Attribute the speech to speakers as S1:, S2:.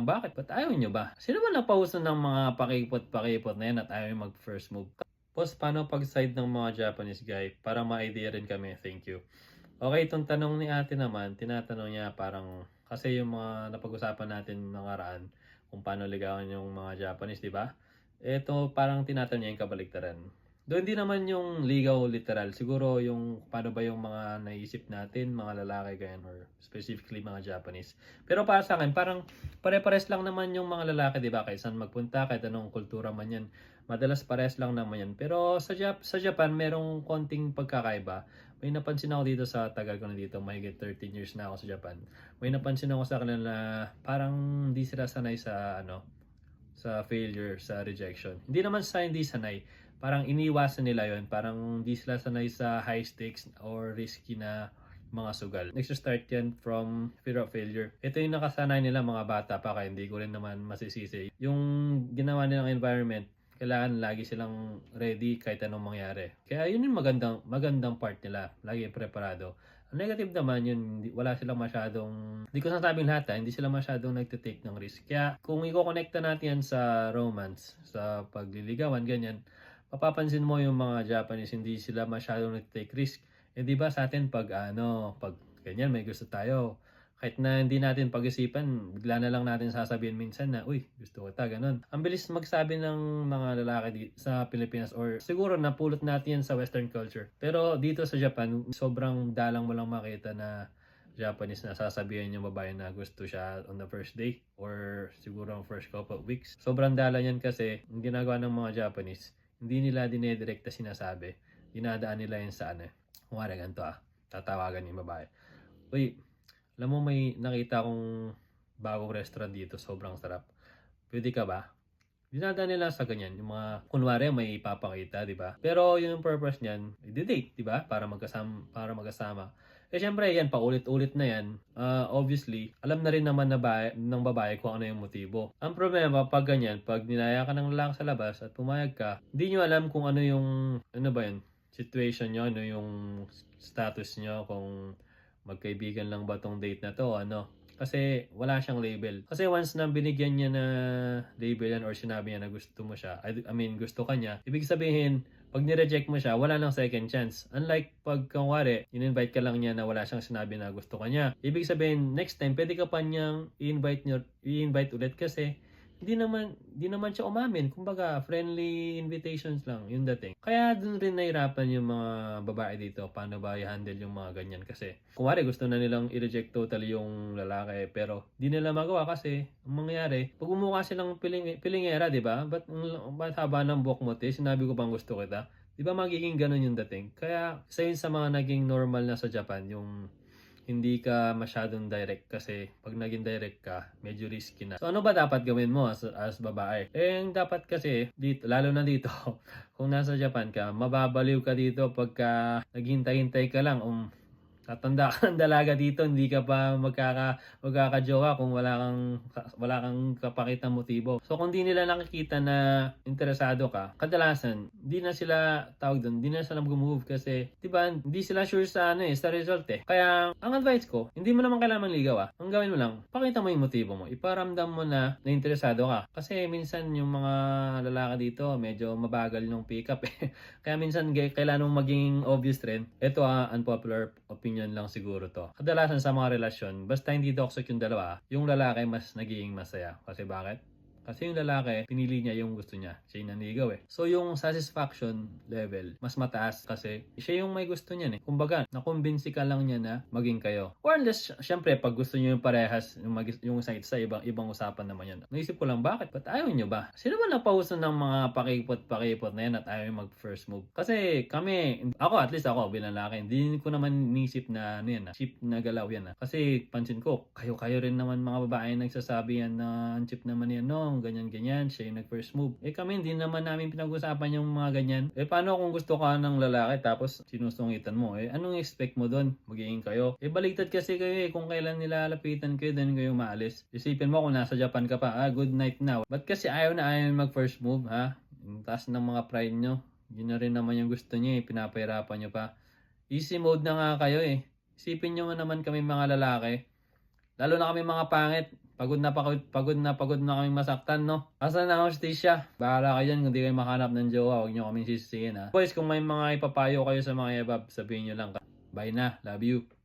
S1: bakit? Ba't ayaw nyo ba? Sino ba napauso ng mga pakipot-pakipot na yan at ayaw mag first move? Boss, paano pag side ng mga Japanese guy? Para ma-idea rin kami. Thank you. Okay, itong tanong ni ate naman, tinatanong niya parang, kasi yung mga napag-usapan natin nakaraan, kung paano ligawan yung mga Japanese, di ba? Ito parang tinatanong niya yung kabaliktaran. Doon hindi naman yung ligaw literal, siguro yung paano ba yung mga naisip natin, mga lalaki ganyan, or specifically mga Japanese. Pero para sa akin, parang pare-pares lang naman yung mga lalaki, di ba? Kahit saan magpunta, kahit anong kultura man yan. Madalas pares lang naman yan. Pero sa Japan, merong konting pagkakaiba. May napansin ako dito sa tagal ko na dito, mahigit 13 years na ako sa Japan. May napansin ako sa kanila na parang hindi sila sanay sa sa failure, sa rejection. Hindi naman sa hindi sanay, parang iniwasan nila yon. Parang hindi sila sanay sa high stakes or risky na mga sugal. Next to start yan from fear of failure. Ito yung nakasanay nila mga bata pa, kaya hindi ko rin naman masisisi. Yung ginawa nilang environment, kailangan lagi silang ready kahit anong mangyari. Kaya yun yung magandang part nila. Lagi preparado. Ang negative naman yun, wala silang masyadong, hindi ko nasabing lahat hindi sila masyadong nagtitake ng risk. Kaya kung i-connecta natin yan sa romance, sa pagliligawan, ganyan, mapapansin mo yung mga Japanese, hindi sila masyadong nagtitake risk. Di ba sa atin pag pag ganyan may gusto tayo, kahit na hindi natin pag-isipan, bigla na lang natin sasabihin minsan na, uy, gusto ko ta, ganun. Ang bilis magsabi ng mga lalaki sa Pilipinas, or siguro napulot natin yan sa Western culture. Pero dito sa Japan, sobrang dalang mo lang makita na Japanese na sasabihin yung babae na gusto siya on the first day or siguro ang first couple of weeks. Sobrang dalang yan kasi ang ginagawa ng mga Japanese, hindi nila dinedirekta sinasabi. Dinadaan nila yan sa kung nga ganito tatawagan yung babae. Uy, alam mo may nakita akong bagong restaurant dito, sobrang sarap. Pwede ka ba? Dinadaan nila sa ganyan, yung mga kunwari may ipapakita, di ba? Pero yung purpose niyan, i-date, di ba? Para magkasama. Syempre yan, paulit-ulit na yan. Obviously, alam na rin naman ng babae kung ano yung motibo. Ang problema pag ganyan, pag nilaya ka ng lalaki sa labas at pumayag ka, hindi nyo alam kung ano yung, ano ba yun, situation nyo, ano yung status nyo, kung magkaibigan lang ba tong date na to, kasi wala siyang label. Kasi once na binigyan niya na label yan or sinabi niya na gusto mo siya, I mean gusto ka niya, ibig sabihin, pag nireject mo siya, wala nang second chance. Unlike pag kunwari, in-invite ka lang niya na wala siyang sinabi na gusto ka niya. Ibig sabihin, next time, pwede ka pa niyang i-invite ulit kasi di naman siya umamin. Kumbaga, friendly invitations lang, yung dating. Kaya dun rin nahirapan yung mga babae dito, paano ba i-handle yung mga ganyan. Kasi, kumari gusto na nilang i-reject totally yung lalaki, pero di nila magawa kasi, ang mangyayari, pag umukha silang pilingera, di ba? Ba't haba ng buhok mo, sinabi ko bang gusto kita? Di ba magiging ganun yung dating? Kaya, isa yun sa mga naging normal na sa Japan, yung hindi ka masyadong direct kasi pag naging direct ka, medyo risky na. So ano ba dapat gawin mo as babae? Ang dapat kasi dito, lalo na dito, kung nasa Japan ka, mababaliw ka dito pagka naghintay-hintay ka lang tatanda ka ng dalaga dito, hindi ka pa magkakajowa kung wala kang kapakitang motibo. So kung di nila nakikita na interesado ka, kadalasan di na sila di na sila mag-move kasi 'di ba, hindi sila sure sa sa result eh. Kaya ang advice ko, hindi mo naman kailangan ligaw Ang gawin mo lang, pakita mo yung motibo mo. Iparamdam mo na interesado ka. Kasi minsan yung mga lalaki dito medyo mabagal nung pick up eh. Kaya minsan kailangan mong maging obvious rin. Ito unpopular opinion lang siguro to. Kadalasan sa mga relasyon, basta hindi toxic yung dalawa, yung lalaki mas nagiging masaya. Kasi bakit? Kasi yung lalaki, pinili niya yung gusto niya. Siya yung nanligaw eh. So yung satisfaction level, mas mataas kasi siya yung may gusto niyan eh. Kumbaga, nakumbinsi ka lang niya na maging kayo. Or unless, syempre, pag gusto niyo yung parehas, yung sa ibang usapan naman yan. Naisip ko lang, bakit? Ba't ayaw niyo ba? Sino ba napauso ng mga pakipot-pakipot na yan at ayaw mag first move? Kasi kami, at least ako bilang lalaki, hindi ko naman nisip na cheap na galaw yan Kasi pansin ko, kayo rin naman mga babae nagsasabi yan na cheap naman yan ganyan, siya yung nag-first move. Kami, hindi naman namin pinag-usapan yung mga ganyan. Paano kung gusto ka ng lalaki tapos sinusungitan mo? Anong expect mo doon? Magiging kayo? Baliktad kasi kayo kung kailan nilalapitan kayo, then kayo maalis. Isipin mo kung nasa Japan ka pa, good night now. Ba't kasi ayaw mag-first move, Yung taas ng mga pride nyo. Yun na rin naman yung gusto nyo pinapahirapan nyo pa. Easy mode na nga kayo Isipin nyo naman kami mga lalaki. Lalo na kami mga pangit. Pagod na kaming masaktan, no? Asan na ang hustisya? Bahala kayo dyan kung di kayo makahanap ng jowa. Huwag nyo kaming sisisihin, ha? Boys, kung may mga ipapayo kayo sa mga ebab, sabihin nyo lang. Bye na. Love you.